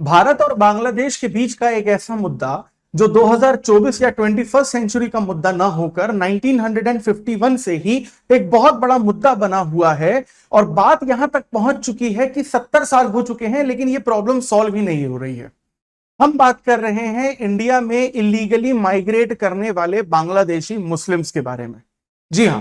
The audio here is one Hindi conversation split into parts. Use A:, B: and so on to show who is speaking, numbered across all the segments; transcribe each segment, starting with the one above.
A: भारत और बांग्लादेश के बीच का एक ऐसा मुद्दा जो 2024 या 21st सेंचुरी का मुद्दा ना होकर 1951 से ही एक बहुत बड़ा मुद्दा बना हुआ है। और बात यहां तक पहुंच चुकी है कि 70 साल हो चुके हैं, लेकिन ये प्रॉब्लम सॉल्व ही नहीं हो रही है। हम बात कर रहे हैं इंडिया में इलीगली माइग्रेट करने वाले बांग्लादेशी मुस्लिम्स के बारे में। जी हां,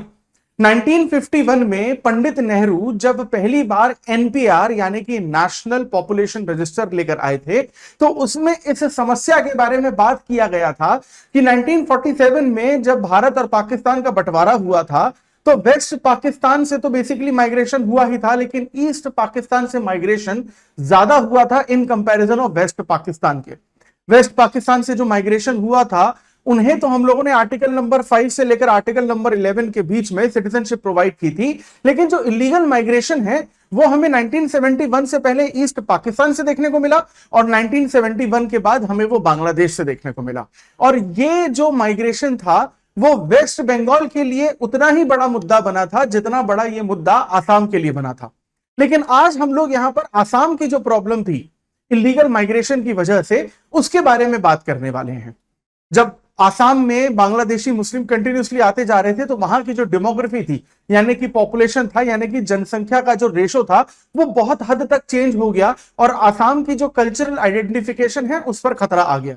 A: 1951 में पंडित नेहरू जब पहली बार एनपीआर यानी कि नेशनल पॉपुलेशन रजिस्टर लेकर आए थे, तो उसमें इस समस्या के बारे में बात किया गया था कि 1947 में जब भारत और पाकिस्तान का बंटवारा हुआ था, तो वेस्ट पाकिस्तान से तो बेसिकली माइग्रेशन हुआ ही था, लेकिन ईस्ट पाकिस्तान से माइग्रेशन ज्यादा हुआ था in comparison of West Pakistan के। वेस्ट पाकिस्तान से जो माइग्रेशन हुआ था, उन्हें तो हम लोगों ने आर्टिकल नंबर 5 से लेकर आर्टिकल नंबर 11 के बीच में सिटीजनशिप प्रोवाइड की थी, लेकिन जो इलीगल माइग्रेशन है वो हमें 1971 से पहले ईस्ट पाकिस्तान से देखने को मिला और 1971 के बाद हमें वो बांग्लादेश से देखने को मिला। और ये जो माइग्रेशन था वो वेस्ट बंगाल के लिए उतना ही बड़ा मुद्दा बना था जितना बड़ा ये मुद्दा आसाम के लिए बना था। लेकिन आज हम लोग यहां पर आसाम की जो प्रॉब्लम थी इलीगल माइग्रेशन की वजह से, उसके बारे में बात करने वाले हैं। जब आसाम में बांग्लादेशी मुस्लिम कंटिन्यूसली आते जा रहे थे, तो वहां की जो डेमोग्राफी थी यानी कि पॉपुलेशन था, यानी कि जनसंख्या का जो रेशो था, वो बहुत हद तक चेंज हो गया और आसाम की जो कल्चरल आइडेंटिफिकेशन है उस पर खतरा आ गया।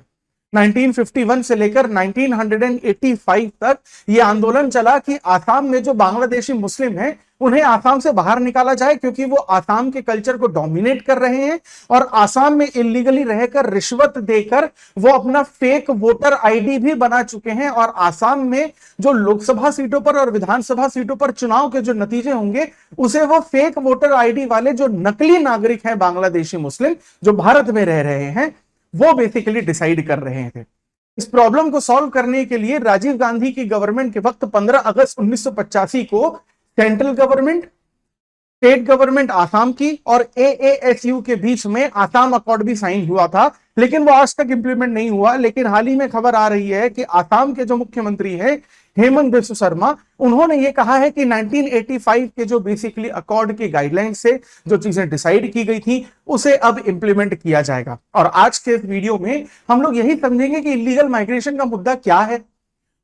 A: 1951 से लेकर 1985 तक ये आंदोलन चला कि आसाम में जो बांग्लादेशी मुस्लिम हैं उन्हें आसाम से बाहर निकाला जाए, क्योंकि वो आसाम के कल्चर को डोमिनेट कर रहे हैं और आसाम में इलीगली रहकर रिश्वत देकर वो अपना फेक वोटर आईडी भी बना चुके हैं। और आसाम में जो लोकसभा सीटों पर और विधानसभा सीटों पर चुनाव के जो नतीजे होंगे, उसे वो फेक वोटर आईडी वाले जो नकली नागरिक हैं बांग्लादेशी मुस्लिम जो भारत में रह रहे हैं, वो बेसिकली डिसाइड कर रहे थे। इस प्रॉब्लम को सॉल्व करने के लिए राजीव गांधी की गवर्नमेंट के वक्त 15 अगस्त 1985 को central government, state government Assam की और एएसयू के बीच में आसाम अकॉर्ड भी साइन हुआ था, लेकिन वो आज तक इंप्लीमेंट नहीं हुआ। लेकिन हाल ही में खबर आ रही है कि आसाम के जो मुख्यमंत्री हैं हेमंत बिस्व शर्मा, उन्होंने ये कहा है कि 1985 के जो बेसिकली अकॉर्ड की गाइडलाइन से जो चीजें डिसाइड की गई थी उसे अब इंप्लीमेंट किया जाएगा। और आज के इस वीडियो में हम लोग यही समझेंगे कि इलीगल माइग्रेशन का मुद्दा क्या है,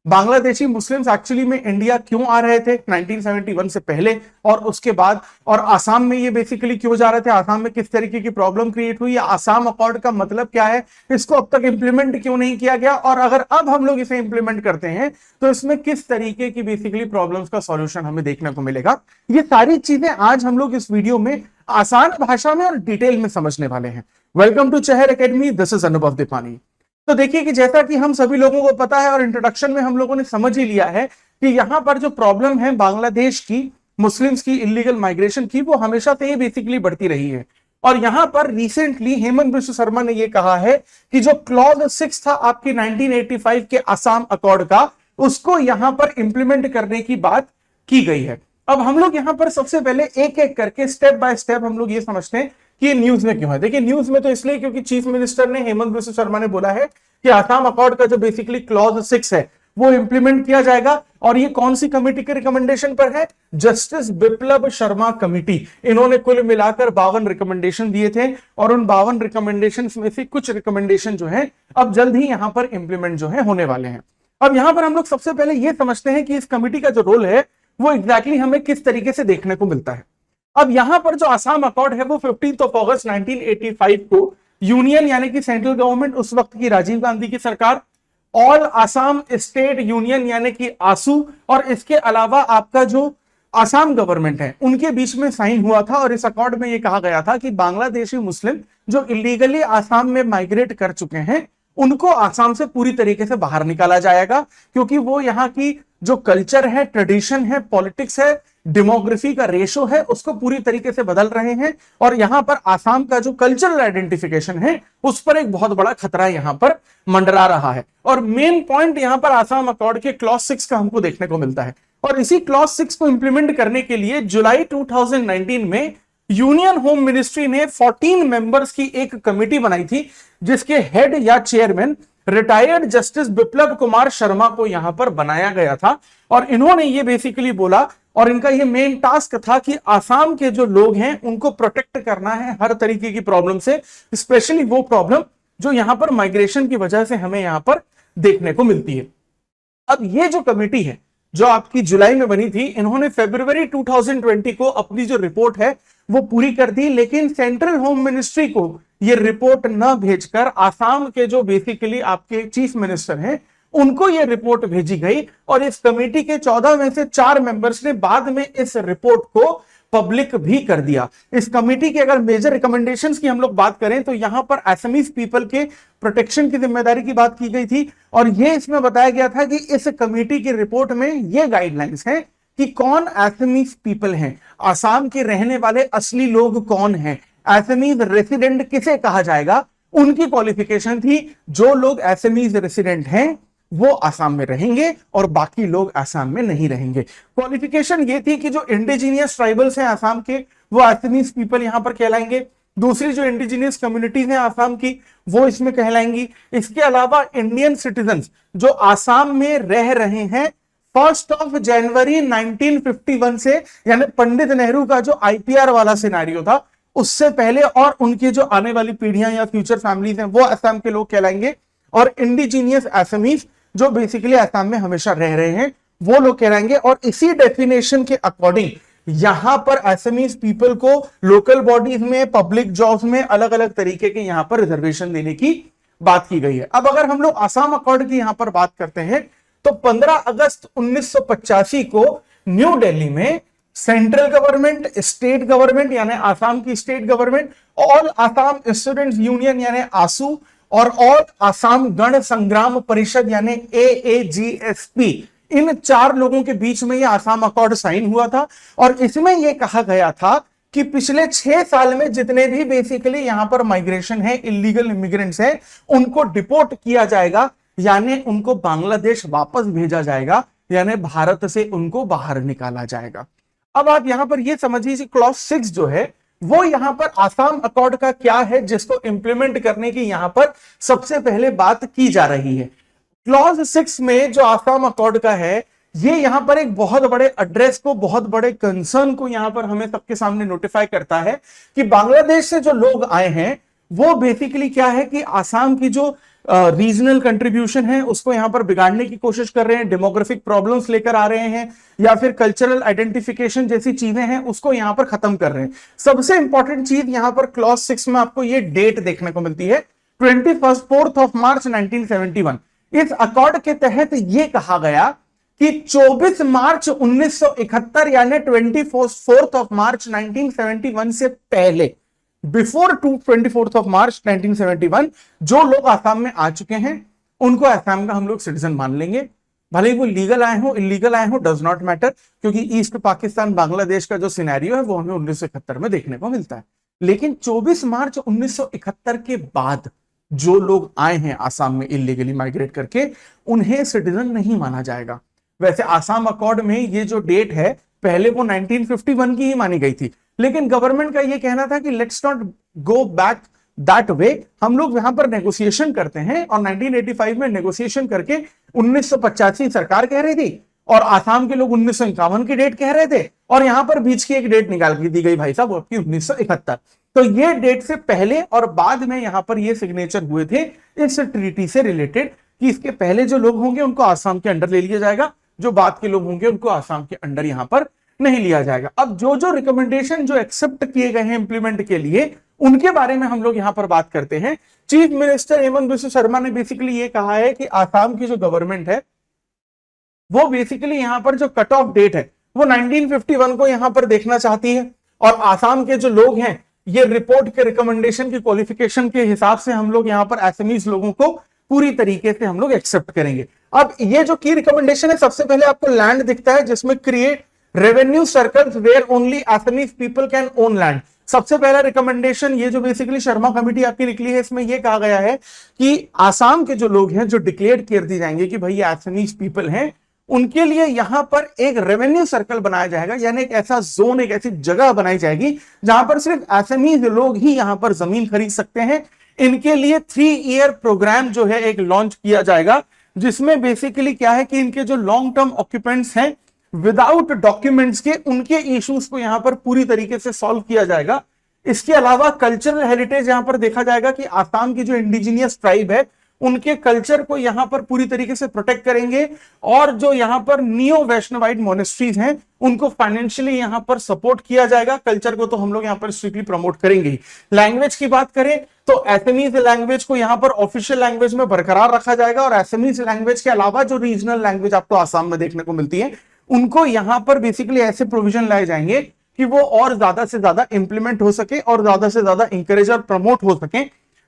A: बांग्लादेशी मुस्लिम्स एक्चुअली में इंडिया क्यों आ रहे थे 1971 से पहले और उसके बाद, और आसाम में ये बेसिकली क्यों जा रहे थे, आसाम में किस तरीके की प्रॉब्लम क्रिएट हुई, आसाम अकॉर्ड का मतलब क्या है, इसको अब तक इंप्लीमेंट क्यों नहीं किया गया, और अगर अब हम लोग इसे इंप्लीमेंट करते हैं तो इसमें किस तरीके की बेसिकली प्रॉब्लम्स का सॉल्यूशन हमें देखने को मिलेगा। ये सारी चीजें आज हम लोग इस वीडियो में आसान भाषा में और डिटेल में समझने वाले हैं। Welcome to Chahar Academy, this is Anubhav Deepani. तो देखिए कि जैसा कि हम सभी लोगों को पता है और इंट्रोडक्शन में हम लोगों ने समझ ही लिया है कि यहां पर जो प्रॉब्लम है बांग्लादेश की मुस्लिम्स की इलीगल माइग्रेशन की, वो हमेशा से ही बेसिकली बढ़ती रही है। और यहां पर रिसेंटली हेमंत बिस्व शर्मा ने यह कहा है कि जो क्लॉज 6 था आपकी 1985 के आसाम अकॉर्ड का, उसको यहां पर इंप्लीमेंट करने की बात की गई है। अब हम लोग यहां पर सबसे पहले एक एक करके स्टेप बाय स्टेप हम लोग ये समझते हैं कि ये न्यूज में क्यों है। देखिए न्यूज में तो इसलिए क्योंकि चीफ मिनिस्टर ने हेमंत बिस्व शर्मा ने बोला है कि आसाम अकॉर्ड का जो बेसिकली क्लॉज 6 है वो इंप्लीमेंट किया जाएगा। और ये कौन सी कमेटी के रिकमेंडेशन पर है, जस्टिस बिप्लब शर्मा कमेटी। इन्होंने कुल मिलाकर 52 रिकमेंडेशन दिए थे और उन 52 रिकमेंडेशन में से कुछ रिकमेंडेशन जो है अब जल्द ही यहां पर इंप्लीमेंट जो है होने वाले हैं। अब यहां पर हम लोग सबसे पहले ये समझते हैं कि इस कमेटी का जो रोल है वो एग्जैक्टली हमें किस तरीके से देखने को मिलता है। अब यहां पर जो आसाम अकॉर्ड है वो 15 अगस्त 1985 को यूनियन यानी कि सेंट्रल गवर्नमेंट, उस वक्त की राजीव गांधी की सरकार, ऑल आसाम स्टेट यूनियन यानी कि आसू, और इसके अलावा आपका जो आसाम गवर्नमेंट है उनके बीच में साइन हुआ था। और इस अकॉर्ड में यह कहा गया था कि बांग्लादेशी मुस्लिम जो इलीगली आसाम में माइग्रेट कर चुके हैं उनको आसाम से पूरी तरीके से बाहर निकाला जाएगा, क्योंकि वो यहाँ की जो कल्चर है, ट्रेडिशन है, पॉलिटिक्स है, डेमोग्राफी का रेशो है, उसको पूरी तरीके से बदल रहे हैं। और यहां पर आसाम का जो कल्चरल आइडेंटिफिकेशन है उस पर एक बहुत बड़ा खतरा यहां पर मंडरा रहा है। और मेन पॉइंट यहां पर आसाम अकॉर्ड के क्लॉज 6 का हमको देखने को मिलता है। और इसी क्लॉज 6 को इंप्लीमेंट करने के लिए जुलाई 2019 में यूनियन होम मिनिस्ट्री ने 14 मेंबर्स की एक कमेटी बनाई थी, जिसके हेड या chairman retired justice Biplab Kumar Sharma को यहां पर बनाया गया था। और इन्होंने ये बेसिकली बोला, और इनका ये मेन टास्क था कि आसाम के जो लोग हैं उनको प्रोटेक्ट करना है हर तरीके की प्रॉब्लम से, स्पेशली वो प्रॉब्लम जो यहां पर माइग्रेशन की वजह से हमें यहां पर देखने को मिलती है। अब ये जो कमेटी है जो आपकी जुलाई में बनी थी, इन्होंने फरवरी 2020 को अपनी जो रिपोर्ट है वो पूरी कर दी, लेकिन सेंट्रल होम मिनिस्ट्री को ये रिपोर्ट न भेजकर आसाम के जो बेसिकली आपके चीफ मिनिस्टर हैं उनको ये रिपोर्ट भेजी गई। और इस कमेटी के 14 में से 4 मेंबर्स ने बाद में इस रिपोर्ट को पब्लिक भी कर दिया। इस कमेटी के अगर मेजर रिकमेंडेशंस की हम लोग बात करें तो यहां पर असमीज पीपल के प्रोटेक्शन की जिम्मेदारी की बात की गई थी, और ये इसमें बताया गया था कि इस कमेटी की रिपोर्ट में ये गाइडलाइंस हैं कि कौन असमीज पीपल हैं, आसाम के रहने वाले असली लोग कौन हैं, असमीज रेसिडेंट किसे कहा जाएगा, उनकी क्वालिफिकेशन थी। जो लोग असमीज रेसिडेंट हैं वो आसाम में रहेंगे और बाकी लोग आसाम में नहीं रहेंगे। क्वालिफिकेशन ये थी कि जो इंडिजीनियस ट्राइबल्स हैं आसाम के वो असमीज पीपल यहां पर कहलाएंगे, दूसरी जो इंडिजीनियस कम्युनिटीज हैं आसाम की वो इसमें कहलाएंगी। इसके अलावा इंडियन सिटीजन्स जो आसाम में रह रहे हैं 1 जनवरी 1951 से, यानी पंडित नेहरू का जो आईपीआर वाला सिनेरियो था उससे पहले, और उनकी जो आने वाली पीढ़ियां या फ्यूचर फैमिलीज हैं वो असम के लोग कहलाएंगे। और इंडिजीनियस असमीज जो बेसिकली असम में हमेशा रह रहे हैं वो लोग कहलाएंगे। और इसी डेफिनेशन के अकॉर्डिंग यहां पर असमीज पीपल को लोकल बॉडीज में, पब्लिक जॉब्स में अलग अलग तरीके के यहां पर रिजर्वेशन देने की बात की गई है। अब अगर हम लोग आसाम अकॉर्ड की यहां पर बात करते हैं तो 15 अगस्त 1985 को न्यू दिल्ली में सेंट्रल गवर्नमेंट, स्टेट गवर्नमेंट यानी आसाम की state government, all Assam students union यानी आसू, और ऑल आसाम गण संग्राम परिषद यानी AAGSP, इन 4 लोगों के बीच में यह आसाम अकॉर्ड साइन हुआ था। और इसमें यह कहा गया था कि पिछले 6 साल में जितने भी बेसिकली यहां पर माइग्रेशन है, इलीगल इमिग्रेंट्स हैं, उनको डिपोर्ट किया जाएगा, यानी उनको बांग्लादेश वापस भेजा जाएगा, यानी भारत से उनको बाहर निकाला जाएगा। अब आप यहां पर यह समझिए क्लॉज 6 जो है वो यहां पर आसाम अकॉर्ड का क्या है जिसको इंप्लीमेंट करने की यहां पर सबसे पहले बात की जा रही है। क्लॉज 6 में जो आसाम अकॉर्ड का है ये यहां पर एक बहुत बड़े एड्रेस को, बहुत बड़े कंसर्न को यहां पर हमें सबके सामने नोटिफाई करता है कि बांग्लादेश से जो लोग आए हैं वो बेसिकली क्या है कि आसाम की जो रीजनल कंट्रीब्यूशन है उसको यहां पर बिगाड़ने की कोशिश कर रहे हैं, डेमोग्राफिक प्रॉब्लम्स लेकर आ रहे हैं, या फिर कल्चरल आइडेंटिफिकेशन जैसी चीजें हैं उसको यहां पर खत्म कर रहे हैं। सबसे इंपॉर्टेंट चीज यहां पर क्लॉज 6 में आपको ये डेट देखने को मिलती है 4 मार्च 1971। इस अकॉर्ड के तहत यह कहा गया कि 24 मार्च 1971 यानी 24 मार्च 1971 से पहले, बिफोर 24 मार्च 1971 जो लोग आसाम में आ चुके हैं उनको आसाम का हम लोग सिटीजन मान लेंगे, भले ही वो लीगल आए हो इलीगल आए हो, डज नॉट मैटर, क्योंकि ईस्ट पाकिस्तान बांग्लादेश का जो सिनेरियो है वो हमें 1971 में देखने को मिलता है। लेकिन 24 मार्च 1971 के बाद जो लोग आए हैं आसाम में इलीगली माइग्रेट करके उन्हें सिटीजन नहीं माना जाएगा। वैसे आसाम अकॉर्ड में ये जो डेट है पहले वो 1951 की ही मानी गई थी, लेकिन गवर्नमेंट का ये कहना था कि let's not go back that way, हम लोग यहां पर नेगोशिएशन करते हैं। और 1985 में नेगोशिएशन करके 1985 सरकार कह रही थी और आसाम के लोग 1951 की डेट कह रहे थे, और यहां पर बीच की एक डेट निकाल के दी गई भाई साहब आपकी 1971। तो ये डेट से पहले और बाद में यहां पर ये सिग्नेचर हुए थे इस ट्रीटी से रिलेटेड कि इसके पहले जो लोग होंगे उनको आसाम के अंडर ले लिया जाएगा, जो बाद के लोग होंगे उनको आसाम के अंडर यहां पर नहीं लिया जाएगा। अब जो जो रिकमेंडेशन जो एक्सेप्ट किए गए हैं इंप्लीमेंट के लिए उनके बारे में हम लोग यहां पर बात करते हैं। चीफ मिनिस्टर हेमंत बिस्वा शर्मा ने बेसिकली ये कहा है कि आसाम की जो गवर्नमेंट है वो बेसिकली यहां पर जो कट ऑफ डेट है वो 1951 को यहां पर देखना चाहती है, और आसाम के जो लोग हैं ये रिपोर्ट के रिकमेंडेशन की क्वालिफिकेशन के हिसाब से हम लोग यहां पर असमीज लोगों को पूरी तरीके से हम लोग एक्सेप्ट करेंगे। अब ये जो की रिकमेंडेशन है, सबसे पहले आपको लैंड दिखता है जिसमें create revenue circles where only Assamese people can own land. सबसे पहला रिकमेंडेशन ये जो बेसिकली शर्मा कमेटी आपकी निकली है इसमें यह कहा गया है कि आसाम के जो लोग हैं जो डिक्लेयर कर दिए जाएंगे कि भाई असमीज पीपल हैं, उनके लिए यहां पर एक रेवेन्यू सर्कल बनाया जाएगा, यानी एक ऐसा जोन, एक ऐसी जगह बनाई जाएगी जहां पर सिर्फ असमीज लोग ही यहां पर जमीन खरीद सकते हैं। इनके लिए 3 ईयर प्रोग्राम जो है एक लॉन्च किया जाएगा, जिसमें बेसिकली क्या है कि इनके जो लॉन्ग टर्म ऑक्यूपेंट्स हैं विदाउट डॉक्यूमेंट्स के, उनके इश्यूज को यहां पर पूरी तरीके से सॉल्व किया जाएगा। इसके अलावा कल्चरल हेरिटेज यहां पर देखा जाएगा कि आसाम की जो इंडिजिनियस ट्राइब है उनके कल्चर को यहां पर पूरी तरीके से प्रोटेक्ट करेंगे, और जो यहां पर नियो वैष्णवाइट मोनेस्ट्रीज हैं उनको फाइनेंशियली यहां पर सपोर्ट किया जाएगा। कल्चर को तो हम लोग यहां पर स्ट्रिक्टली प्रमोट करेंगे। लैंग्वेज की बात करें तो एसएमीज लैंग्वेज को यहां पर ऑफिशियल लैंग्वेज में बरकरार रखा जाएगा, और एसएमीज लैंग्वेज के अलावा जो रीजनल लैंग्वेज आपको आसाम में देखने को मिलती है उनको यहां पर बेसिकली ऐसे प्रोविजन लाए जाएंगे कि वो और ज्यादा से ज्यादा इंप्लीमेंट हो सके और ज्यादा से ज्यादा इंकरेज और प्रमोट हो सके।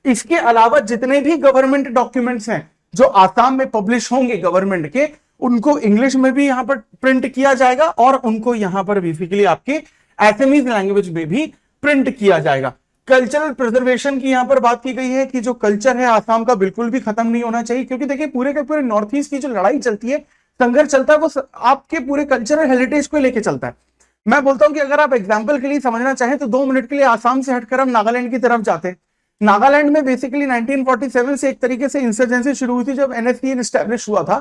A: इसके अलावा जितने भी गवर्नमेंट डॉक्यूमेंट्स हैं जो आसाम में पब्लिश होंगे गवर्नमेंट के, उनको इंग्लिश में भी यहां पर प्रिंट किया जाएगा और उनको यहां पर बेसिकली आपके एसएमीज लैंग्वेज में भी प्रिंट किया जाएगा। कल्चरल प्रिजर्वेशन की यहां पर बात की गई है कि जो कल्चर है आसाम का बिल्कुल भी खत्म नहीं होना चाहिए, क्योंकि देखिए पूरे के पूरे नॉर्थ ईस्ट की जो लड़ाई चलती है, संघर्ष चलता है, वो आपके पूरे कल्चरल हेरिटेज को लेके चलता है। मैं बोलता हूं कि अगर आप एग्जाम्पल के लिए समझना चाहें तो 2 मिनट के लिए आसाम से हटकर हम नागालैंड की तरफ जाते हैं। नागालैंड में बेसिकली 1947 से एक तरीके से इंसर्जेंसी शुरू हुई थी जब एनएससी स्टैब्लिश हुआ था,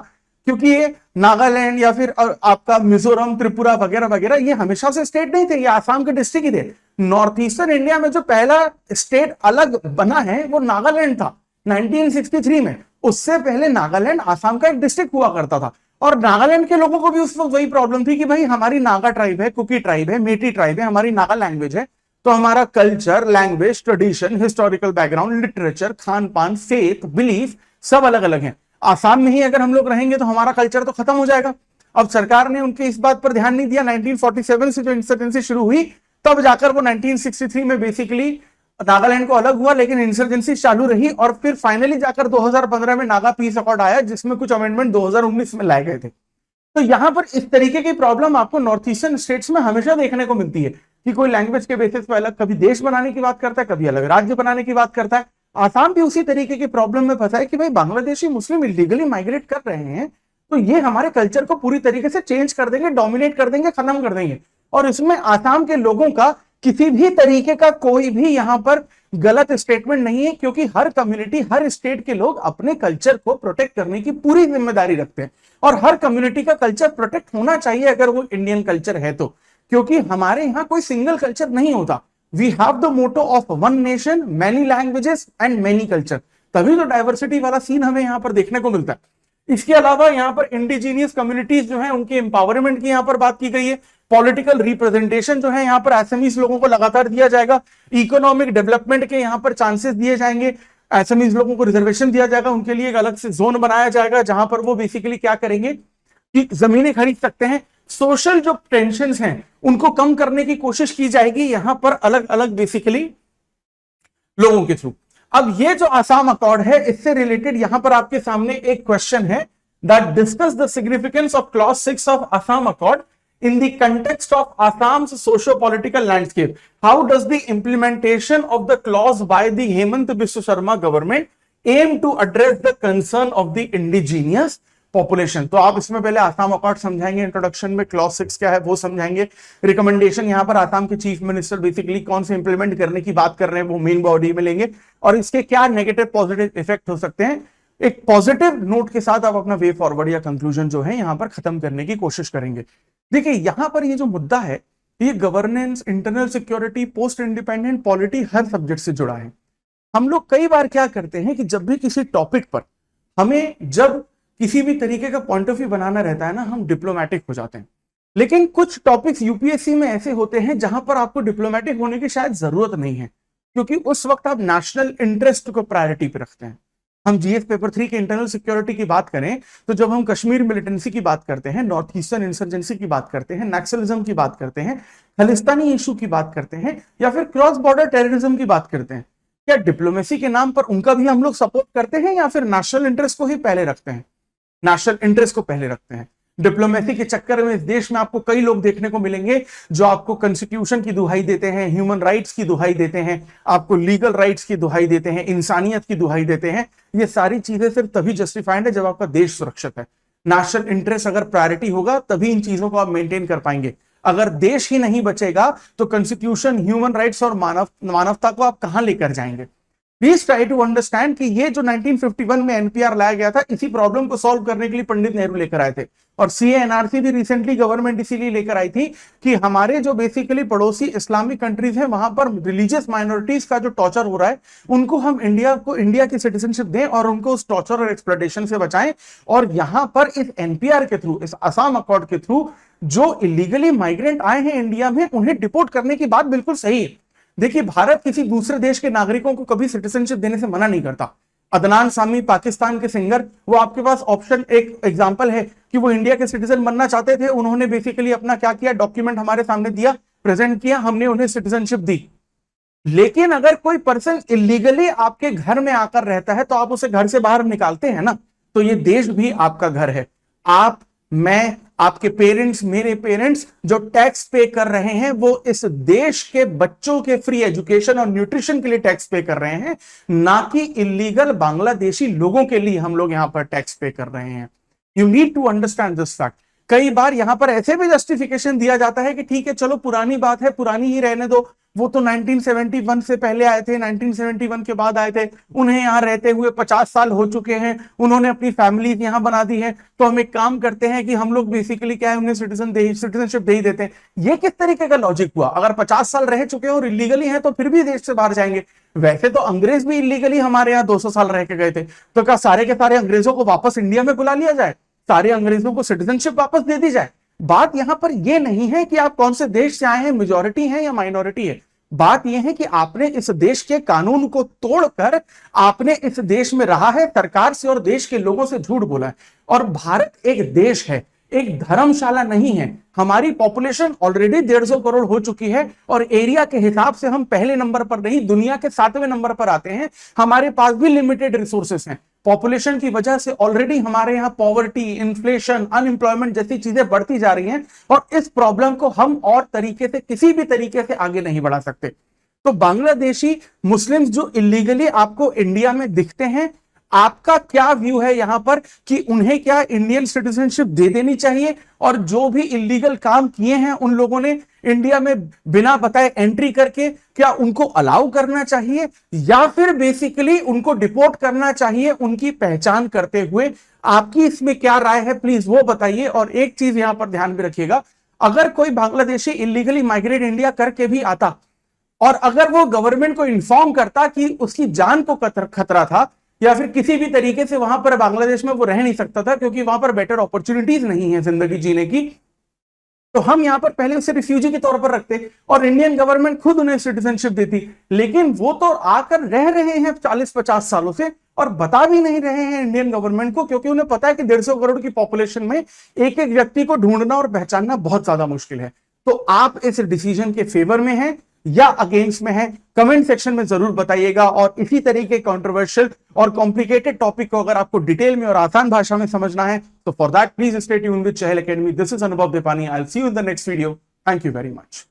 A: क्योंकि ये नागालैंड या फिर आपका मिजोरम, त्रिपुरा वगैरह वगैरह ये हमेशा से स्टेट नहीं थे, ये आसाम के डिस्ट्रिक्ट ही थे। नॉर्थ ईस्टर्न इंडिया में जो पहला स्टेट अलग बना है वो नागालैंड था 1963 में। उससे पहले नागालैंड आसाम का एक डिस्ट्रिक्ट हुआ करता था, और नागालैंड के लोगों को भी उस वक्त वही प्रॉब्लम थी कि भाई हमारी नागा ट्राइब है, कुकी ट्राइब है, मेटी ट्राइब है, हमारी नागा लैंग्वेज है, तो हमारा culture, language, tradition, historical background, literature, Khan पान, फेथ, बिलीफ सब अलग अलग हैं। आसाम में ही अगर हम लोग रहेंगे तो हमारा कल्चर तो खत्म हो जाएगा। अब सरकार ने उनके इस बात पर ध्यान नहीं दिया। 1947 से जो इंसर्जेंसी शुरू हुई तब जाकर वो 1963 में बेसिकली नागालैंड को अलग हुआ, लेकिन इंसर्जेंसी चालू रही, और फिर फाइनली जाकर 2015 में नागा पीस अकॉर्ड आया, जिसमें कुछ अमेंडमेंट 2019 में लाए गए थे। तो यहां पर इस तरीके की प्रॉब्लम आपको नॉर्थ ईस्टर्न स्टेट्स में हमेशा देखने को मिलती है कि कोई लैंग्वेज के बेसिस पर अलग कभी देश बनाने की बात करता है, कभी अलग राज्य बनाने की बात करता है। आसाम भी उसी तरीके की प्रॉब्लम में फंसा है कि भाई बांग्लादेशी मुस्लिम इलीगली माइग्रेट कर रहे हैं, तो ये हमारे कल्चर को पूरी तरीके से चेंज कर देंगे, डोमिनेट कर देंगे, खत्म कर देंगे। और इसमें आसाम के लोगों का किसी भी तरीके का कोई भी यहां पर गलत स्टेटमेंट नहीं है, क्योंकि हर कम्युनिटी, हर स्टेट के लोग अपने कल्चर को प्रोटेक्ट करने की पूरी जिम्मेदारी रखते हैं, और हर कम्युनिटी का कल्चर प्रोटेक्ट होना चाहिए अगर वो इंडियन कल्चर है तो, क्योंकि हमारे यहां कोई सिंगल कल्चर नहीं होता। We have the motto of one nation, many languages and many culture, तभी तो डाइवर्सिटी वाला सीन हमें यहां पर देखने को मिलता है। इसके अलावा यहां पर इंडिजीनियस कम्युनिटीज जो है उनके एम्पावरमेंट की यहां पर बात की गई है। पॉलिटिकल रिप्रेजेंटेशन जो है यहां पर एसएमईज लोगों को लगातार दिया जाएगा। इकोनॉमिक डेवलपमेंट के यहां पर चांसेस दिए जाएंगे। एसएमईज लोगों को रिजर्वेशन दिया जाएगा, उनके लिए एक अलग से जोन बनाया जाएगा जहां पर वो बेसिकली क्या करेंगे कि जमीनें खरीद सकते हैं। सोशल जो टेंशन हैं उनको कम करने की कोशिश की जाएगी यहां पर अलग अलग बेसिकली लोगों के थ्रू। अब ये जो आसाम अकॉर्ड है इससे रिलेटेड यहां पर आपके सामने एक क्वेश्चन है that discuss the significance of clause 6 of Assam accord in the context of Assam's socio-political landscape. How does the implementation of the clause by the Hemant Biswa Sharma government aim to address the concern of the indigenous population? तो आप इसमें पहले आसाम अकॉर्ड समझाएंगे, इंट्रोडक्शन में क्लॉज 6 क्या है वो समझाएंगे, रिकमेंडेशन यहां पर आसाम के चीफ मिनिस्टर बेसिकली कौन से इंप्लीमेंट करने की बात कर रहे हैं वो मेन बॉडी में लेंगे, और इसके क्या नेगेटिव पॉजिटिव इफेक्ट हो सकते हैं। एक पॉजिटिव नोट के साथ आप अपना वे फॉरवर्ड या कंक्लूजन जो है यहां पर खत्म करने की कोशिश करेंगे। देखिए यहां पर ये जो मुद्दा है ये governance, internal security, post independent polity हर सब्जेक्ट से जुड़ा है। हम लोग कई बार क्या करते हैं कि जब भी किसी टॉपिक पर हमें जब किसी भी तरीके का पॉइंट ऑफ व्यू बनाना रहता है ना, हम डिप्लोमेटिक हो जाते हैं। लेकिन कुछ टॉपिक्स यूपीएससी में ऐसे होते हैं जहां पर आपको डिप्लोमेटिक होने की शायद जरूरत नहीं है, क्योंकि उस वक्त आप नेशनल इंटरेस्ट को प्रायोरिटी पे रखते हैं। हम जीएस पेपर 3 के इंटरनल सिक्योरिटी की बात करें तो जब हम कश्मीर मिलिटेंसी की बात करते हैं, नॉर्थ ईस्टर्न इंसर्जेंसी की बात करते हैं, नक्सलिज्म की बात करते हैं, खालिस्तानी इशू की बात करते हैं, या फिर क्रॉस बॉर्डर टेररिज्म की बात करते हैं, क्या डिप्लोमेसी के नाम पर उनका भी हम लोग सपोर्ट करते हैं या फिर नेशनल इंटरेस्ट को ही पहले रखते हैं? नेशनल इंटरेस्ट को पहले रखते हैं। डिप्लोमेसी के चक्कर में इस देश में आपको कई लोग देखने को मिलेंगे जो आपको कॉन्स्टिट्यूशन की दुहाई देते हैं, ह्यूमन राइट्स की दुहाई देते हैं, आपको लीगल राइट्स की दुहाई देते हैं, इंसानियत की दुहाई देते हैं। ये सारी चीजें सिर्फ तभी जस्टिफाइड है जब आपका देश सुरक्षित है। नेशनल इंटरेस्ट अगर प्रायोरिटी होगा तभी इन चीजों को आप मेंटेन कर पाएंगे। अगर देश ही नहीं बचेगा तो कॉन्स्टिट्यूशन, ह्यूमन राइट्स और मानवता को आप कहां लेकर जाएंगे? प्लीज ट्राई टू अंडरस्टैंड कि ये जो 1951 में एनपीआर लाया गया था, इसी प्रॉब्लम को सॉल्व करने के लिए पंडित नेहरू लेकर आए थे। और सीए एनआरसी भी रिसेंटली गवर्नमेंट इसीलिए लेकर आई थी कि हमारे जो बेसिकली पड़ोसी इस्लामिक कंट्रीज हैं, वहां पर रिलीजियस माइनॉरिटीज का जो टॉर्चर हो रहा है, उनको हम इंडिया की सिटीजनशिप दें और उनको उस टॉर्चर और एक्सप्लॉयटेशन से बचाएं। और यहां पर इस एनपीआर के थ्रू, इस असम अकॉर्ड के थ्रू जो इलीगली माइग्रेंट आए हैं इंडिया में, उन्हें डिपोर्ट करने की बात बिल्कुल सही है। देखिए, भारत किसी दूसरे देश के नागरिकों को कभी सिटीजनशिप देने से मना नहीं करता। अदनान सामी, पाकिस्तान के सिंगर, वो आपके पास ऑप्शन एक एग्जांपल है कि वो इंडिया के सिटीजन बनना चाहते थे। उन्होंने बेसिकली अपना क्या किया, डॉक्यूमेंट हमारे सामने दिया, प्रेजेंट किया, हमने उन्हें सिटीजनशिप दी। लेकिन अगर कोई पर्सन इलीगली आपके घर में आकर रहता है तो आप उसे घर से बाहर निकालते हैं ना। तो ये देश भी आपका घर है। आप, मैं, आपके पेरेंट्स, मेरे पेरेंट्स जो टैक्स पे कर रहे हैं, वो इस देश के बच्चों के फ्री एजुकेशन और न्यूट्रिशन के लिए टैक्स पे कर रहे हैं, ना कि इलीगल बांग्लादेशी लोगों के लिए हम लोग यहां पर टैक्स पे कर रहे हैं। You need to understand this fact. कई बार यहां पर ऐसे भी जस्टिफिकेशन दिया जाता है कि ठीक है, चलो पुरानी बात है, पुरानी ही रहने दो, वो तो 1971 से पहले आए थे, 1971 के बाद आए थे, उन्हें यहां रहते हुए 50 साल हो चुके हैं, उन्होंने अपनी फैमिली यहां बना दी है, तो हम एक काम करते हैं कि हम लोग बेसिकली क्या है, उन्हें सिटीजनशिप दे ही देते हैं। ये किस तरीके का लॉजिक हुआ? अगर 50 साल रह चुके हैं और इलीगली हैं तो फिर भी देश से बाहर जाएंगे। वैसे तो अंग्रेज भी इलीगली हमारे यहाँ 200 साल रह के गए थे, तो क्या सारे के सारे अंग्रेजों को वापस इंडिया में बुला लिया जाए, सारे अंग्रेजों को सिटीजनशिप वापस दे दी जाए? बात यहां पर यह नहीं है कि आप कौन से देश से आए हैं, मेजॉरिटी है या माइनॉरिटी है। बात यह है कि आपने इस देश के कानून को तोड़कर आपने इस देश में रहा है, सरकार से और देश के लोगों से झूठ बोला है। और भारत एक देश है, एक धर्मशाला नहीं है। हमारी पॉपुलेशन ऑलरेडी 150 करोड़ हो चुकी है और एरिया के हिसाब से हम पहले नंबर पर नहीं, दुनिया के 7वें नंबर पर आते हैं। हमारे पास भी लिमिटेड रिसोर्सेस हैं। पॉपुलेशन की वजह से ऑलरेडी हमारे यहाँ पॉवर्टी, इन्फ्लेशन, अनएम्प्लॉयमेंट जैसी चीजें बढ़ती जा रही हैं और इस प्रॉब्लम को हम और तरीके से, किसी भी तरीके से आगे नहीं बढ़ा सकते। तो बांग्लादेशी मुस्लिम्स जो इलीगली आपको इंडिया में दिखते हैं, आपका क्या व्यू है यहां पर कि उन्हें क्या इंडियन सिटीजनशिप दे देनी चाहिए, और जो भी इलीगल काम किए हैं उन लोगों ने इंडिया में बिना बताए एंट्री करके, क्या उनको अलाउ करना चाहिए या फिर बेसिकली उनको डिपोर्ट करना चाहिए उनकी पहचान करते हुए? आपकी इसमें क्या राय है, प्लीज वो बताइए। और एक चीज यहां पर ध्यान में रखिएगा, अगर कोई बांग्लादेशी इलीगली माइग्रेट इंडिया करके भी आता और अगर वो गवर्नमेंट को इन्फॉर्म करता कि उसकी जान को खतरा था या फिर किसी भी तरीके से वहां पर बांग्लादेश में वो रह नहीं सकता था क्योंकि वहां पर बेटर अपॉर्चुनिटीज नहीं है जिंदगी जीने की, तो हम यहां पर पहले उसे रिफ्यूजी के तौर पर रखते और इंडियन गवर्नमेंट खुद उन्हें सिटीजनशिप देती। लेकिन वो तो आकर रह रहे हैं 40-50 सालों से और बता भी नहीं रहे हैं इंडियन गवर्नमेंट को, क्योंकि उन्हें पता है कि 150 करोड़ की पॉपुलेशन में एक एक व्यक्ति को ढूंढना और पहचानना बहुत ज्यादा मुश्किल है। तो आप इस डिसीजन के फेवर में हैं या अगेंस्ट में है, कमेंट सेक्शन में जरूर बताइएगा। और इसी तरीके कंट्रोवर्शियल और कॉम्प्लिकेटेड टॉपिक को अगर आपको डिटेल में और आसान भाषा में समझना है तो for that please stay tuned with Chahal Academy. This is Anubhav Deepani. I will see you in the next video. Thank you very much.